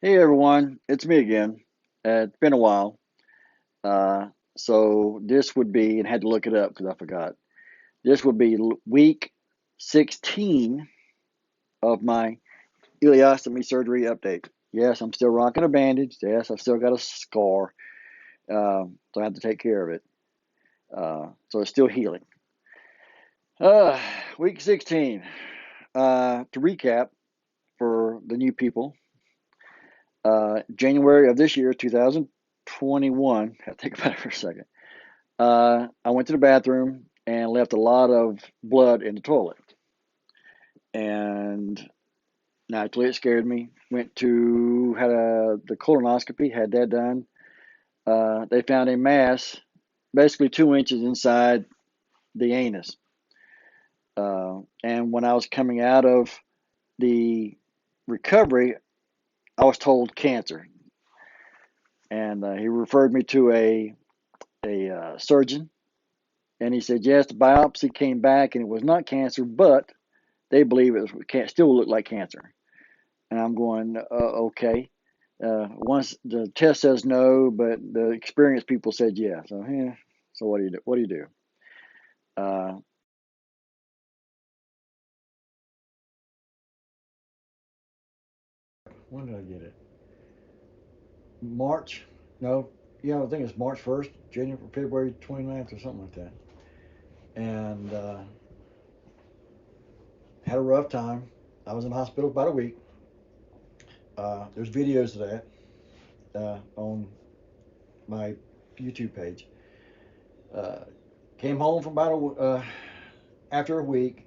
Hey everyone, it's me again. It's been a while. Uh, so this would be, and had to look it up because I forgot. This would be week 16 of my ileostomy surgery update. Yes, I'm still rocking a bandage. Yes, I've still got a scar, so I have to take care of it. So it's still healing. Uh, week 16. To recap for the new people, January of this year, 2021. I have to think about it for a second. I went to the bathroom and left a lot of blood in the toilet. And naturally, it scared me. Had the colonoscopy, had that done. They found a mass, basically 2 inches inside the anus. And when I was coming out of the recovery, I was told cancer. And he referred me to a surgeon. And he said, yes, the biopsy came back and it was not cancer, but they believe it can still look like cancer. And I'm going, okay. Once the test says no, but the experienced people said yeah. So yeah. So what do you do? What do you do? Uh, when did I get it? March? No. Yeah, I think it's March 1st, January, February 29th or something like that. And had a rough time. I was in the hospital about a week. There's videos of that on my YouTube page. Uh, Came home from after a week.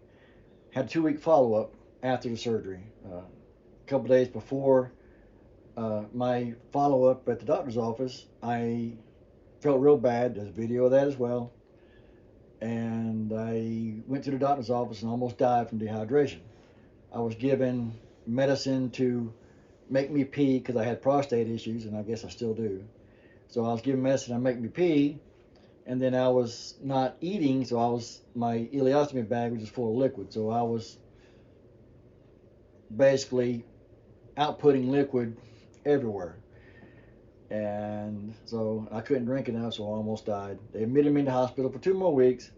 Had a 2 week follow up after the surgery. A couple days before my follow up at the doctor's office, I felt real bad. There's a video of that as well. And I went to the doctor's office and almost died from dehydration. I was given medicine to make me pee because I had prostate issues, and I guess I still do. So I was given medicine to make me pee, and then I was not eating, so my ileostomy bag was just full of liquid. So I was basically outputting liquid everywhere. And so I couldn't drink enough, so I almost died. They admitted me in the hospital for 2 more weeks.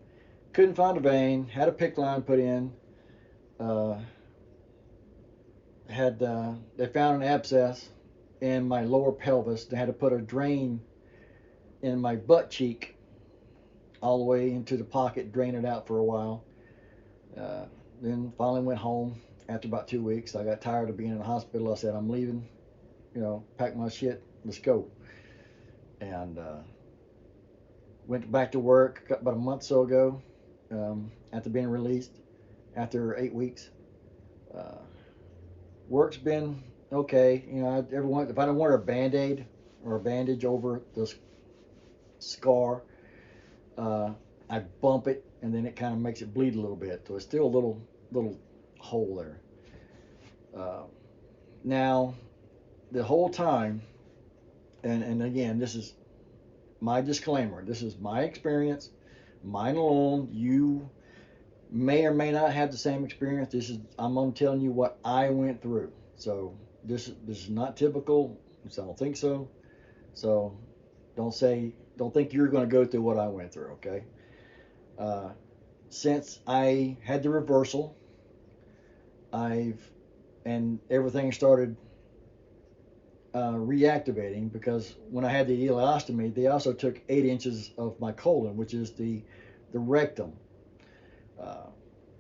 Couldn't find a vein. Had a PICC line put in. Uh, they found an abscess in my lower pelvis. They had to put a drain in my butt cheek all the way into the pocket, drain it out for a while. Uh, then finally went home after about 2 weeks. I got tired of being in the hospital. I said, I'm leaving. Pack my shit. Let's go. And went back to work about a month or so ago after being released after 8 weeks. Uh, Work's been okay. If I don't wear a band aid or a bandage over the scar, uh, I bump it and then it kind of makes it bleed a little bit. So it's still a little hole there. Uh, Now, the whole time, and again, this is my disclaimer. This is my experience, mine alone. You may or may not have the same experience. I'm telling you what I went through. So this is not typical. So I don't think so. So don't think you're going to go through what I went through. Okay. Uh, since I had the reversal, I've and everything started reactivating because when I had the ileostomy, they also took 8 inches of my colon, which is the rectum. Uh,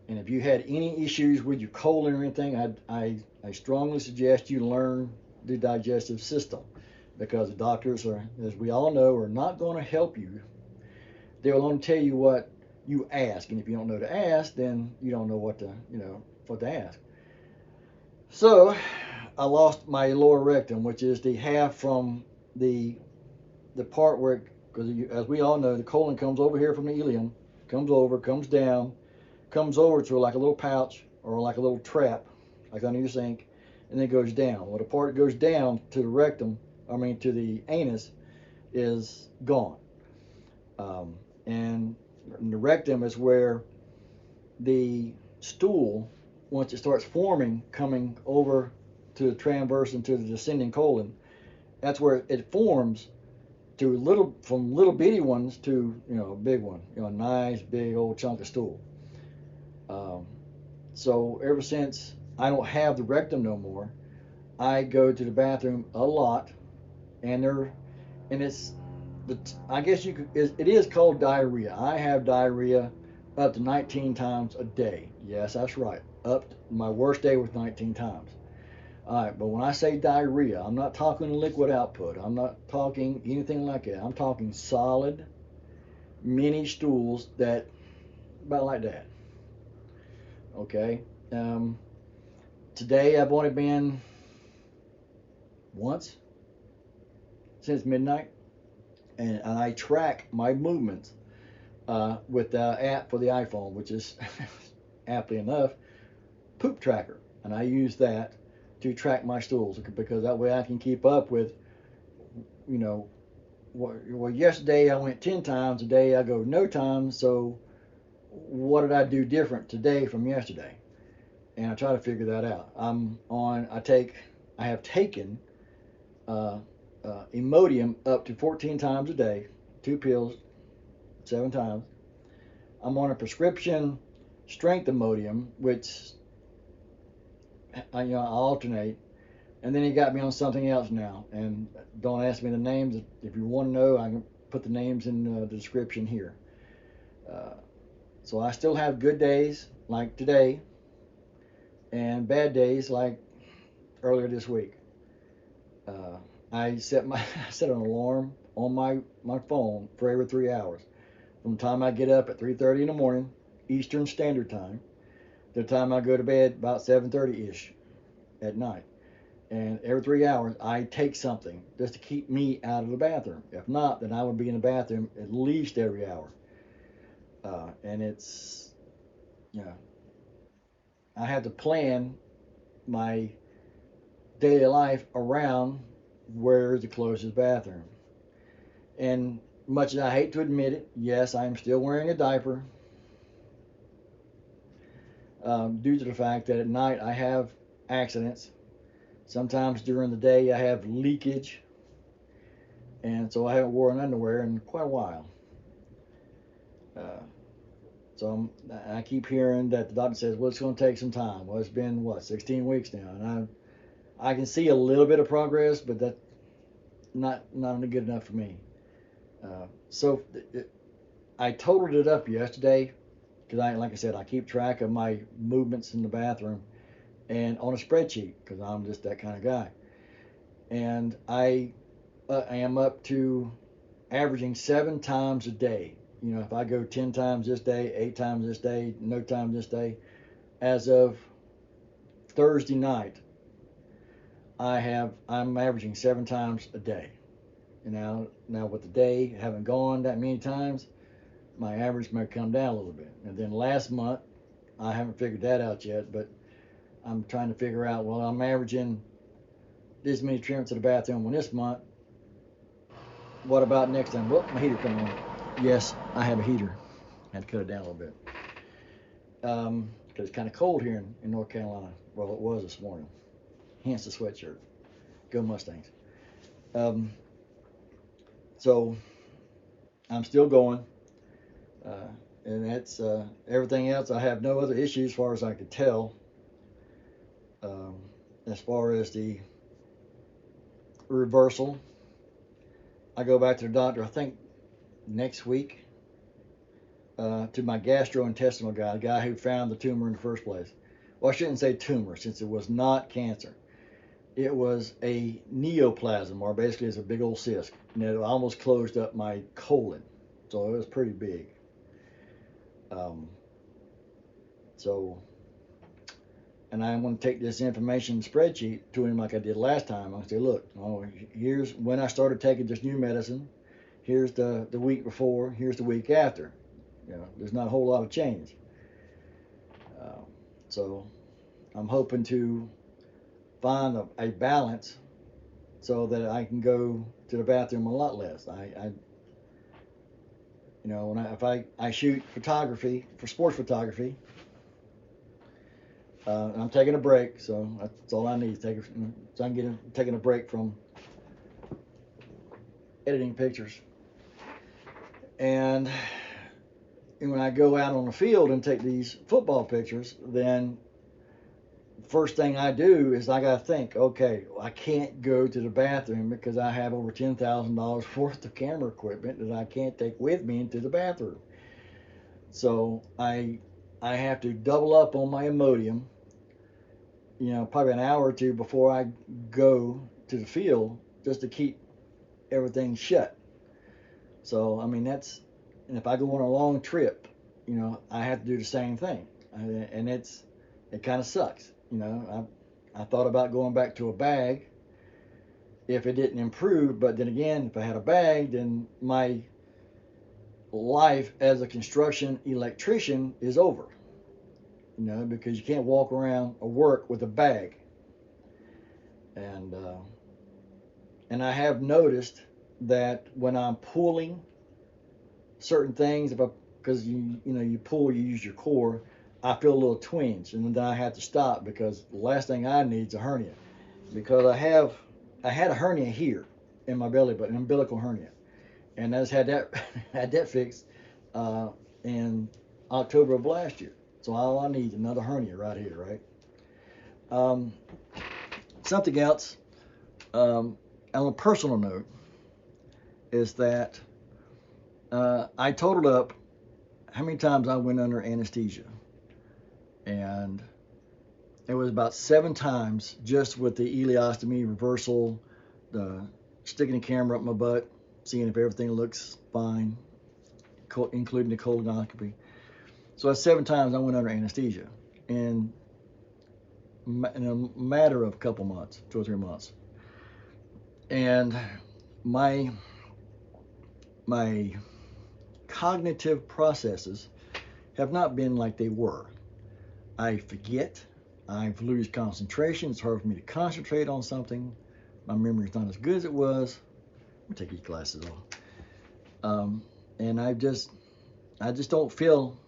And if you had any issues with your colon or anything, I strongly suggest you learn the digestive system because the doctors are, as we all know, are not going to help you. They'll only tell you what you ask, and if you don't know to ask, then you don't know what to ask. So I lost my lower rectum, which is the half from the the part where, because as we all know, the colon comes over here from the ileum, comes down, comes over to like a little pouch or like a little trap, like under your sink, and then goes down. Well, the part that goes down to the rectum, to the anus, is gone. Um, and the rectum is where the stool, once it starts forming, coming over to the transverse and to the descending colon. That's where it forms from little bitty ones to a big one, a nice big old chunk of stool. Um, so ever since I don't have the rectum no more, I go to the bathroom a lot, and it's I guess it is called diarrhea. I have diarrhea up to 19 times a day. Yes, that's right. My worst day was 19 times. All right, but when I say diarrhea, I'm not talking liquid output. I'm not talking anything like that. I'm talking solid mini stools that about like that. Okay. Um, Today I've only been once since midnight, and I track my movements with the app for the iPhone, which is aptly enough Poop Tracker, and I use that to track my stools because that way I can keep up with, you know, well, yesterday I went 10 times, today I go no times, so what did I do different today from yesterday? And I try to figure that out. I have taken uh, Imodium up to 14 times a day, 2 pills, 7 times. I'm on a prescription strength Imodium, which I alternate, and then he got me on something else now. And don't ask me the names. If you want to know, I can put the names in the description here. Uh, so I still have good days like today, and bad days like earlier this week. Uh, I set an alarm on my phone for every 3 hours. From the time I get up at 3:30 in the morning, Eastern Standard Time, to the time I go to bed about 7:30 ish at night. And every 3 hours, I take something just to keep me out of the bathroom. If not, then I would be in the bathroom at least every hour. And it's, you know, I have to plan my daily life around where's the closest bathroom. And much as I hate to admit it, yes, I'm still wearing a diaper due to the fact that at night I have accidents. Sometimes during the day I have leakage, and so I haven't worn underwear in quite a while. Uh, I keep hearing that the doctor says, well, it's going to take some time. Well, it's been, 16 weeks now, and I can see a little bit of progress, but that's not good enough for me. So I totaled it up yesterday because like I said, I keep track of my movements in the bathroom and on a spreadsheet because I'm just that kind of guy. And I am up to averaging 7 times a day. If I go 10 times this day, 8 times this day, no time this day, as of Thursday night, I'm averaging 7 times a day. And now with the day having gone that many times, my average may come down a little bit. And then last month, I haven't figured that out yet, but I'm trying to figure out, well, I'm averaging this many trips to the bathroom in this month. What about next time? Well, my heater come on. Yes, I have a heater. I had to cut it down a little bit. Because it's kind of cold here in North Carolina. Well, it was this morning. Hence the sweatshirt. Go Mustangs. Um, so I'm still going. Uh, and that's everything else. I have no other issues as far as I could tell. Um, as far as the reversal, I go back to the doctor, I think next week, to my gastrointestinal guy, the guy who found the tumor in the first place. Well, I shouldn't say tumor since it was not cancer. It was a neoplasm, or basically it's a big old cyst, and it almost closed up my colon. So it was pretty big. Um, so, and I want to take this information spreadsheet to him like I did last time. I say, look, here's when I started taking this new medicine. Here's the week before. Here's the week after. There's not a whole lot of change. So I'm hoping to find a balance so that I can go to the bathroom a lot less. If I shoot photography for sports photography, And I'm taking a break, so that's all I need. So I'm taking a break from editing pictures. And when I go out on the field and take these football pictures, then first thing I do is I got to think, okay, I can't go to the bathroom because I have over $10,000 worth of camera equipment that I can't take with me into the bathroom. So I have to double up on my Imodium, probably an hour or two before I go to the field just to keep everything shut. So, I mean, and if I go on a long trip, I have to do the same thing. And it kind of sucks. I thought about going back to a bag if it didn't improve, but then again, if I had a bag, then my life as a construction electrician is over, because you can't walk around or work with a bag. And and I have noticed that when I'm pulling certain things, because you pull, you use your core, I feel a little twinge, and then I have to stop because the last thing I need is a hernia, because I had a hernia here in my belly button, an umbilical hernia, and I just had that had that fixed in October of last year. So all I need is another hernia right here, right? Um, Something else, on a personal note, is that I totaled up how many times I went under anesthesia, and it was about 7 times just with the ileostomy reversal, the sticking the camera up my butt, seeing if everything looks fine, including the colonoscopy. So that's 7 times I went under anesthesia in a matter of a couple months, 2 or 3 months. And my my cognitive processes have not been like they were. I forget. I lose concentration. It's hard for me to concentrate on something. My memory is not as good as it was. Let me take these glasses off. And I just don't feel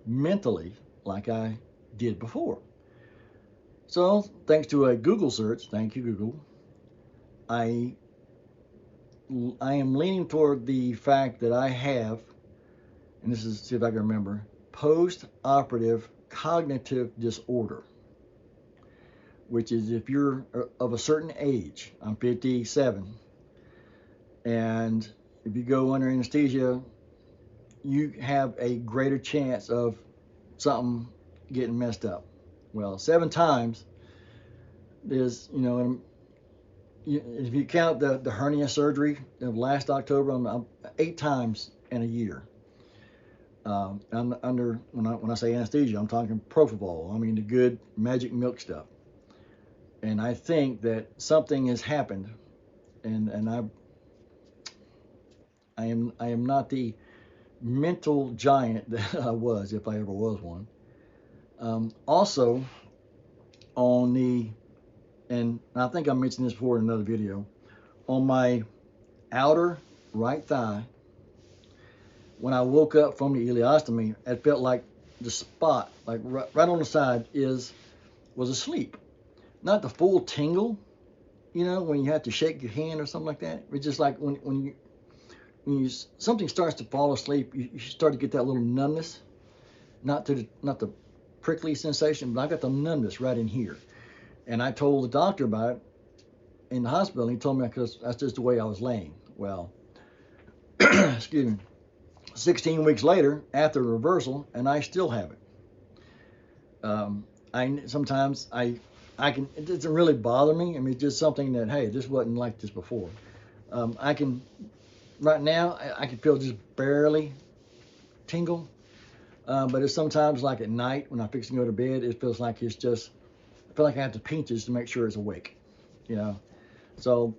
mentally like I did before. So, thanks to a Google search, thank you Google, I am leaning toward the fact that I have, and this is, see if I can remember, post-operative cognitive disorder, which is if you're of a certain age. I'm 57, and if you go under anesthesia, you have a greater chance of something getting messed up. Well, 7 times is, if you count the hernia surgery of last October, I'm 8 times in a year. Under when I say anesthesia, I'm talking propofol. I mean the good magic milk stuff. And I think that something has happened, and I am not the mental giant that I was, if I ever was one. Also, and I think I mentioned this before in another video, on my outer right thigh, when I woke up from the ileostomy, it felt like the spot, like right on the side, was asleep. Not the full tingle, when you have to shake your hand or something like that. It's just like when something starts to fall asleep, you start to get that little numbness, not the prickly sensation, but I got the numbness right in here. And I told the doctor about it in the hospital, and he told me because that's just the way I was laying. Well, excuse me, 16 weeks later, after reversal, and I still have it. Sometimes I can, it doesn't really bother me. I mean, it's just something that, hey, this wasn't like this before. Right now, I can feel just barely tingle. But it's sometimes like at night when I fix to go to bed, it feels like I feel like I have to pinch it to make sure it's awake, So,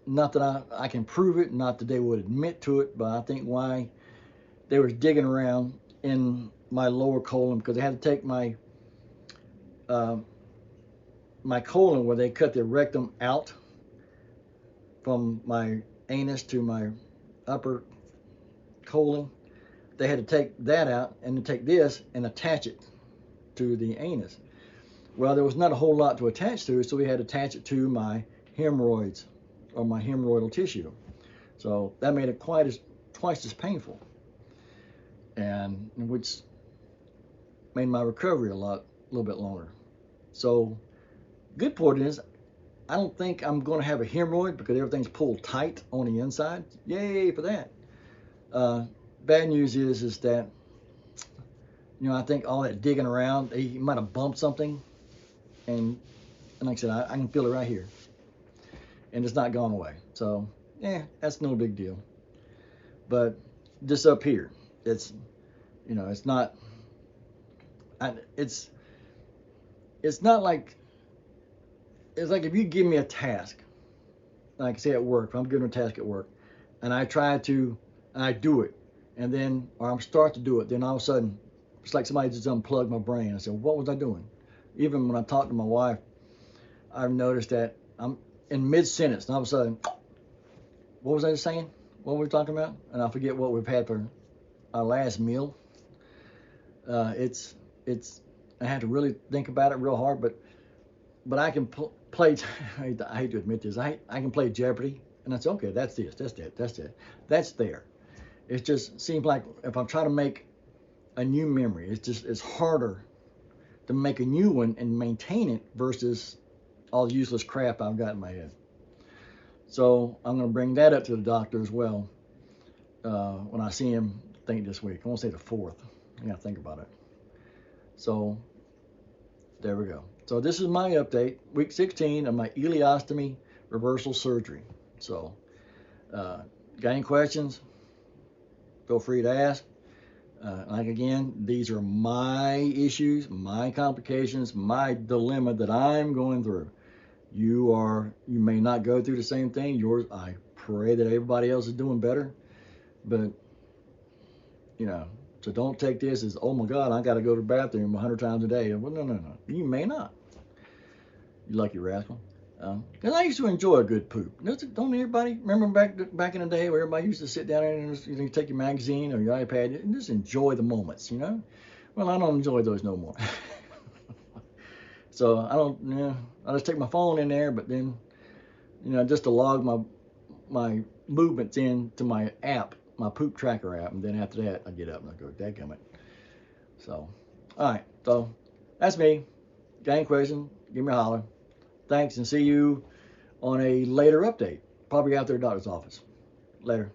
not that I can prove it, not that they would admit to it, but I think why they were digging around in my lower colon, because they had to take my colon where they cut the rectum out from my anus to my upper colon. They had to take that out and to take this and attach it to the anus. Well, there was not a whole lot to attach to, so we had to attach it to my hemorrhoids or my hemorrhoidal tissue. So that made it twice as painful, and which made my recovery a little bit longer. So good part is I don't think I'm going to have a hemorrhoid because everything's pulled tight on the inside. Yay for that. Bad news is that, I think all that digging around, he might have bumped something, and like I said, I can feel it right here, and it's not gone away. So that's no big deal. But this up here, it's it's not. It's not like, it's like if you give me a task, like say at work, if I'm given a task at work, and I do it, and then, or I'm start to do it, then all of a sudden, it's like somebody just unplugged my brain. I said, what was I doing? Even when I talk to my wife, I've noticed that I'm in mid-sentence, and all of a sudden, what was I just saying? What were we talking about? And I forget what we've had for our last meal. It's I had to really think about it real hard, but I can play. I hate to admit this. I can play Jeopardy, and that's okay. That's this. That's that. That's that. That's there. It just seems like if I'm trying to make a new memory, it's harder to make a new one and maintain it versus all the useless crap I've got in my head. So I'm going to bring that up to the doctor as well when I see him. I think this week. I won't say the 4th. I got to think about it. So there we go. So this is my update, week 16 of my ileostomy reversal surgery. So got any questions? Feel free to ask. Like again, these are my issues, my complications, my dilemma that I'm going through. You may not go through the same thing. I pray that everybody else is doing better, but so don't take this as, oh my God, I got to go to the bathroom 100 times a day. Well, no. You may not. You lucky rascal. Because I used to enjoy a good poop. Don't everybody remember back in the day where everybody used to sit down and just, take your magazine or your iPad and just enjoy the moments, Well, I don't enjoy those no more. So I just take my phone in there, but then, just to log my movements into my app, my poop tracker app, and then after that I get up and I go, dadgummit. So, all right, so that's me. Got any question? Give me a holler. Thanks, and see you on a later update, probably out there at the doctor's office. Later.